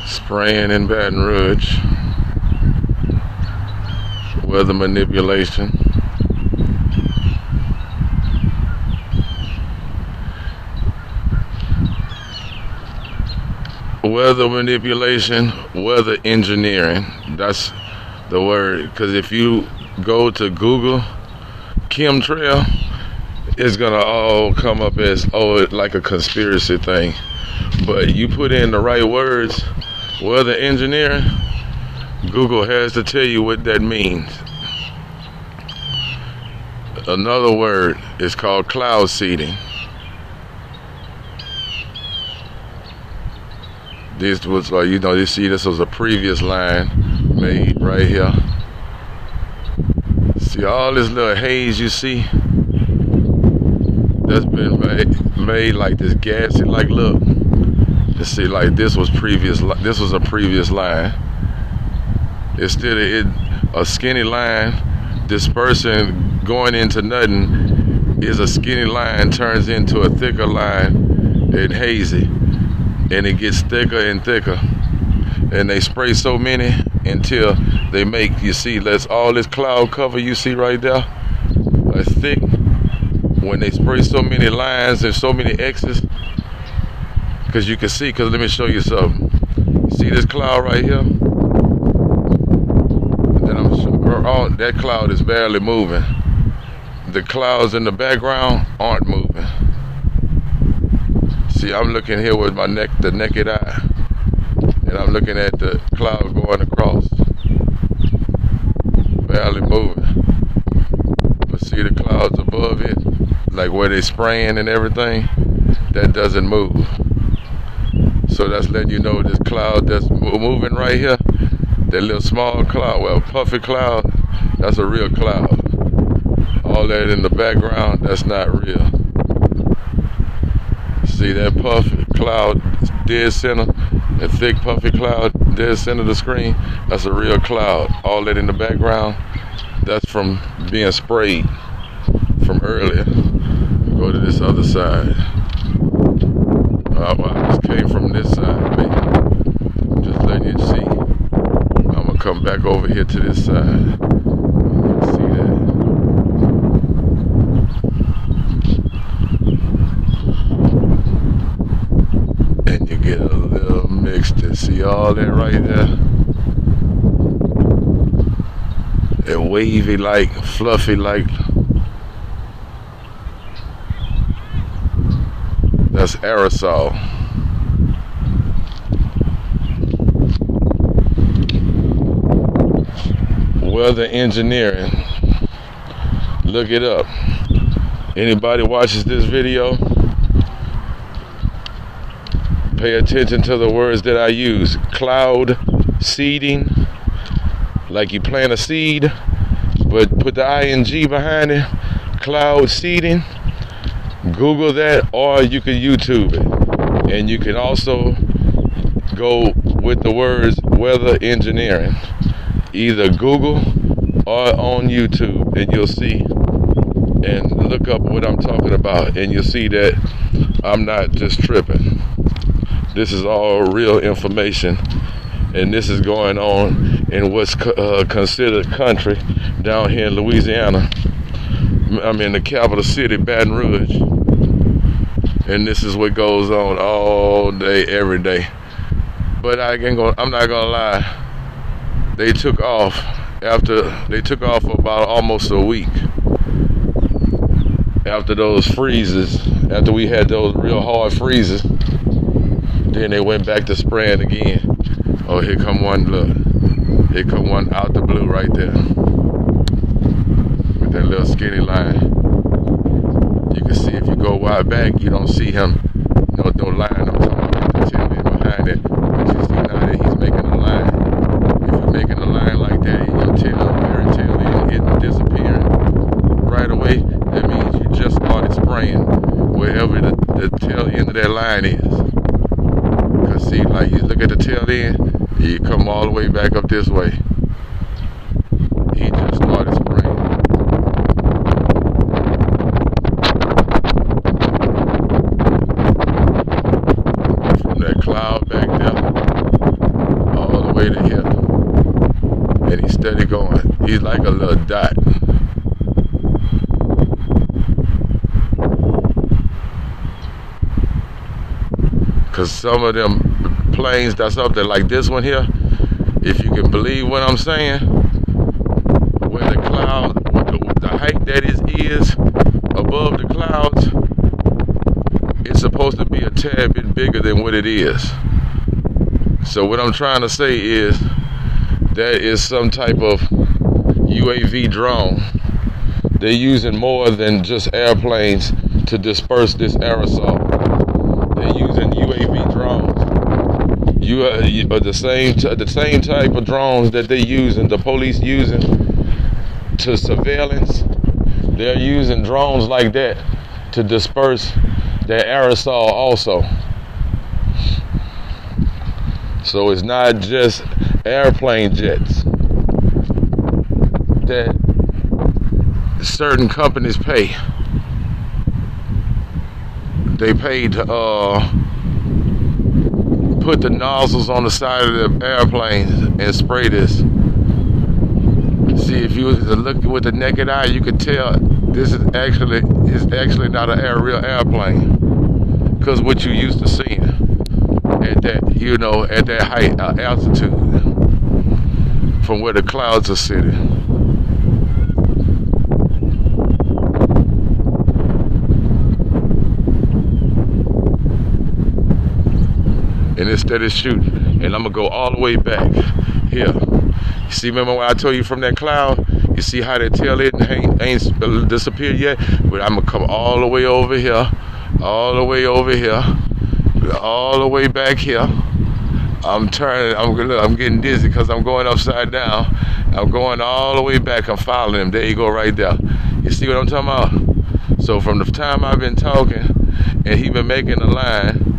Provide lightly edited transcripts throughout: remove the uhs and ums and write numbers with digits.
Spraying in Baton Rouge. Weather manipulation. Weather manipulation, weather engineering. That's the word. Because if you go to Google chemtrail, it's gonna all come up as like a conspiracy thing. But you put in the right words, weather engineering, Google has to tell you what that means. Another word is called cloud seeding. This was like, you see this was a previous line made right here. See all this little haze you see? That's been made like this gassy, like look. You see, like this was a previous line. Instead of a skinny line dispersing going into nothing, is a skinny line turns into a thicker line and hazy, and it gets thicker and thicker, and they spray so many until they make, you see, that's all this cloud cover you see right there, that's thick. When they spray so many lines and so many X's, because you can see, because let me show you something. You see this cloud right here? Then I'm sure that cloud is barely moving. The clouds in the background aren't moving. See, I'm looking here with the naked eye, and I'm looking at the cloud going across, barely moving. But see the clouds above it, like where they spraying and everything, that doesn't move. So that's letting you know this cloud that's moving right here, that little small cloud, well, puffy cloud, that's a real cloud. All that in the background, that's not real. See that puffy cloud dead center, that thick puffy cloud dead center of the screen, that's a real cloud. All that in the background, that's from being sprayed from earlier. Go to this other side. Well, I just came from this side, man. Just letting you see. I'm gonna come back over here to this side. You can see that. And you get a little mixed. See all that right there? That wavy like, fluffy like. That's aerosol. Weather engineering. Look it up. Anybody watches this video, pay attention to the words that I use. Cloud seeding, like you plant a seed, but put the ing behind it. Cloud seeding. Google that, or you can YouTube it. And you can also go with the words weather engineering. Either Google or on YouTube, and you'll see, and look up what I'm talking about, and you'll see that I'm not just tripping. This is all real information, and this is going on in what's considered country down here in Louisiana. I'm in the capital city, Baton Rouge. And this is what goes on all day, every day. But I'm not gonna lie. They took off for about almost a week. After those freezes, after we had those real hard freezes, then they went back to spraying again. Oh, here come one, look. Here come one out the blue right there. With that little skinny line. You can see if you go wide back, you don't see him, no line. I'm talking about the tail end behind it. But you see now that he's making a line. If you make end, you come all the way back up this way. He just started spraying. From that cloud back there, all the way to here. And he's steady going. He's like a little dot. Cause some of them planes that's up there, like this one here, if you can believe what I'm saying, where the cloud, the height that it is above the clouds, it's supposed to be a tad bit bigger than what it is. So what I'm trying to say is, that is some type of UAV drone. They're using more than just airplanes to disperse this aerosol. They're using UAV drones. The same type of drones that they using, the police using to surveillance. They're using drones like that to disperse their aerosol also. So it's not just airplane jets that certain companies pay. They pay to put the nozzles on the side of the airplanes and spray this. See, if you was to look with the naked eye, you could tell this is actually not a real airplane, because what you used to seeing at that, at that height, altitude, from where the clouds are sitting. And instead of shooting, and I'm gonna go all the way back here. You see, remember when I told you from that cloud? You see how that tail ain't disappeared yet? But I'm gonna come all the way over here, all the way over here, all the way back here. I'm getting dizzy because I'm going upside down. I'm going all the way back. I'm following him. There you go, right there. You see what I'm talking about? So from the time I've been talking, and he been making the line,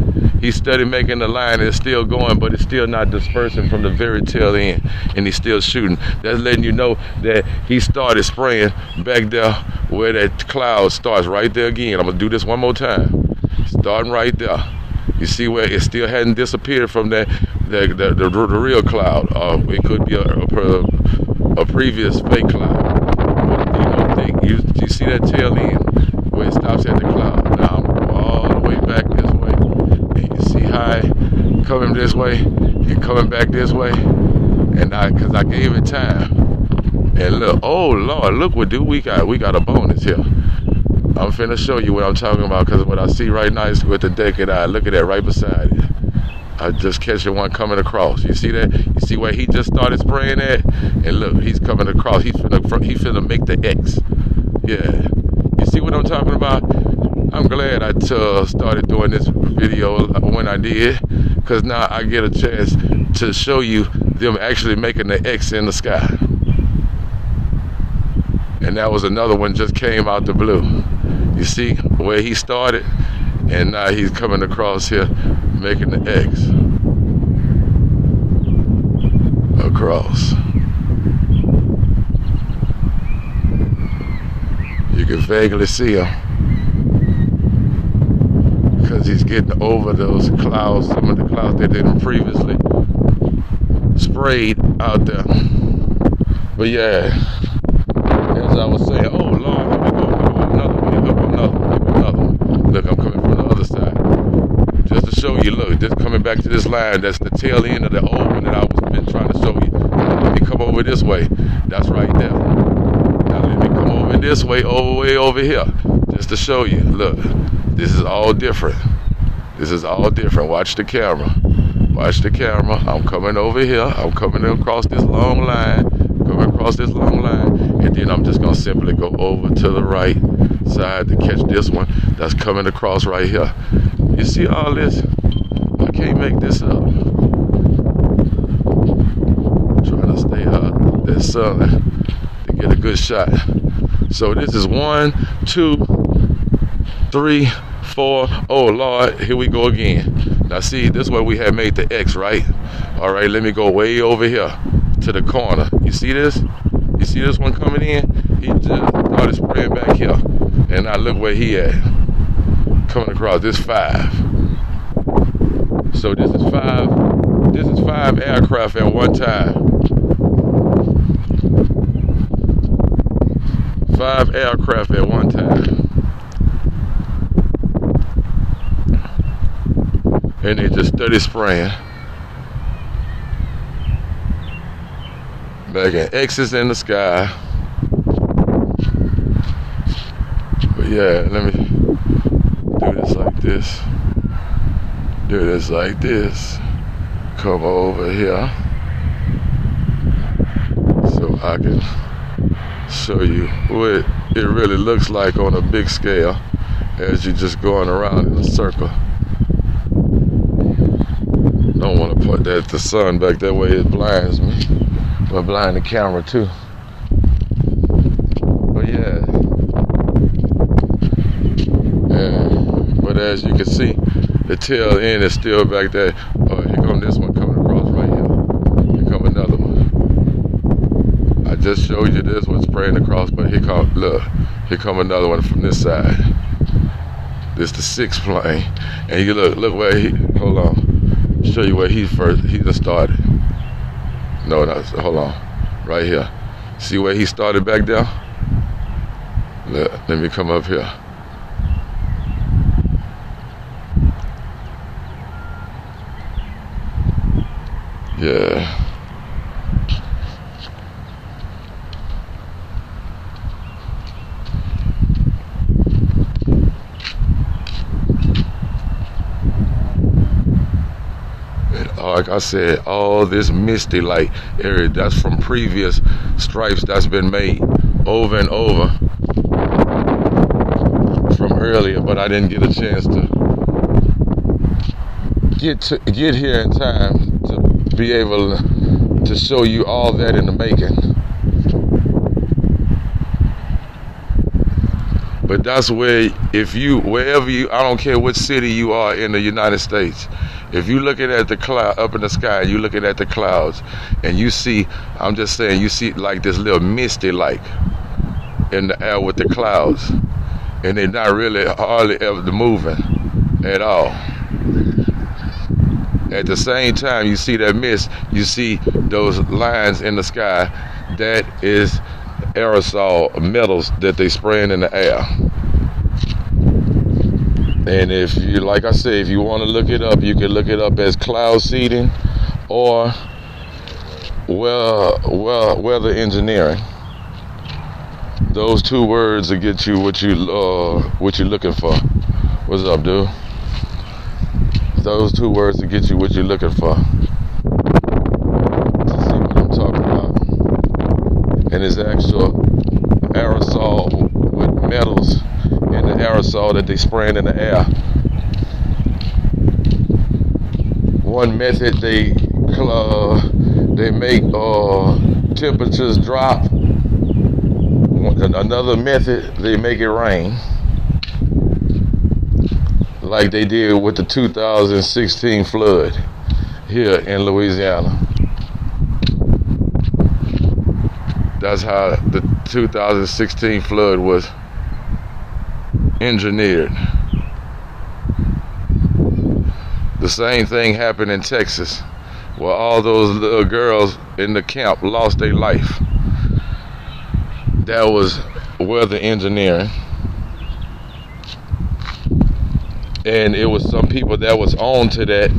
he started making the line, and it's still going, but it's still not dispersing from the very tail end, and he's still shooting. That's letting you know that he started spraying back there where that cloud starts, right there again. I'm gonna do this one more time. Starting right there. You see where it still hadn't disappeared from the real cloud. It could be a previous fake cloud. But, you see that tail end where it stops at the cloud. Now I'm going all the way back this way. High, coming this way and coming back this way, and because I gave it time. And look, oh Lord, look what we got a bonus here. I'm finna show you what I'm talking about, because what I see right now is with the naked eye. Look at that right beside it. I just catching one coming across. You see that? You see where he just started spraying at? And look, he's coming across. He's finna make the X. Yeah. You see what I'm talking about? I'm glad I started doing this video when I did, because now I get a chance to show you them actually making the X in the sky. And that was another one just came out the blue. You see where he started, and now he's coming across here making the X across. You can vaguely see him, because he's getting over those clouds, some of the clouds that they previously sprayed out there. But yeah, as I was saying, oh Lord, here we go another one. Look, I'm coming from the other side. Just to show you, look, just coming back to this line, that's the tail end of the old one that I was been trying to show you. Let me come over this way. That's right there. Now let me come over this way, way over here, just to show you. Look. This is all different. This is all different. Watch the camera. Watch the camera. I'm coming over here. I'm coming across this long line. And then I'm just going to simply go over to the right side to catch this one that's coming across right here. You see all this? I can't make this up. I'm trying to stay out that sun to get a good shot. So this is 1, 2, 3, 4. Oh Lord, here we go again. Now see, this is where we had made the X, right? All right, let me go way over here to the corner. You see this? You see this one coming in? He just started spraying back here. And now look where he at. Coming across, this 5. So this is 5 aircraft at one time. 5 aircraft at one time. And they just steady spraying. Making X's in the sky. But yeah, let me do this like this. Do this like this. Come over here. So I can show you what it really looks like on a big scale as you're just going around in a circle. Don't want to put the sun back that way, it blinds me. But blind the camera too. But yeah. But as you can see, the tail end is still back there. Oh, here come this one coming across right here. Here come another one. I just showed you this one spraying across, but here come, look, here come another one from this side. This the 6th plane. And you look where he, hold on. Show you where he just started. No, hold on. Right here. See where he started back there? Look, let me come up here. Yeah. Like I said, all this misty light area, that's from previous stripes that's been made over and over from earlier, but I didn't get a chance to get here in time to be able to show you all that in the making. But that's where, wherever you, I don't care what city you are in the United States, if you're looking at the cloud up in the sky, you're looking at the clouds, and you see, I'm just saying, you see like this little misty light in the air with the clouds, and they're not really hardly ever moving at all. At the same time, you see that mist, you see those lines in the sky, that is aerosol metals that they spraying in the air. And if you, like I said, if you want to look it up, you can look it up as cloud seeding or weather engineering. Those 2 words will get you what you're looking for. What's up, dude? Those 2 words will get you what you're looking for. To see what I'm talking about. And it's actual aerosol with metals in the aerosol that they spraying in the air. One method they make temperatures drop. Another method they make it rain, like they did with the 2016 flood here in Louisiana. That's how the 2016 flood was engineered. The same thing happened in Texas, where all those little girls in the camp lost their life. That was weather engineering. And it was some people that was on to that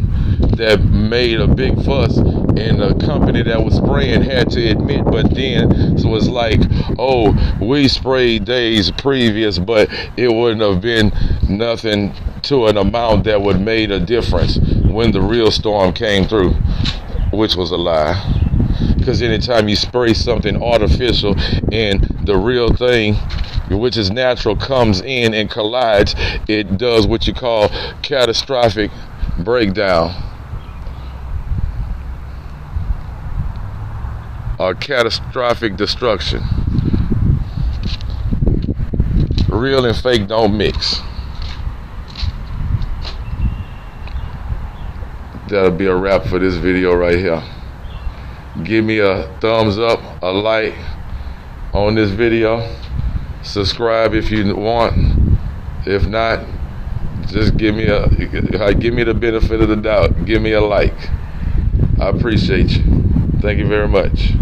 made a big fuss, and the company that was spraying had to admit, but then it was like, oh, we sprayed days previous, but it wouldn't have been nothing to an amount that would made a difference when the real storm came through, which was a lie. Because anytime you spray something artificial and the real thing, which is natural, comes in and collides, it does what you call catastrophic breakdown or catastrophic destruction. Real and fake don't mix. that'll be a wrap for this video right here. Give me a thumbs up, a like on this video. Subscribe if you want. If not, just give me the benefit of the doubt. Give me a like. I appreciate you. Thank you very much.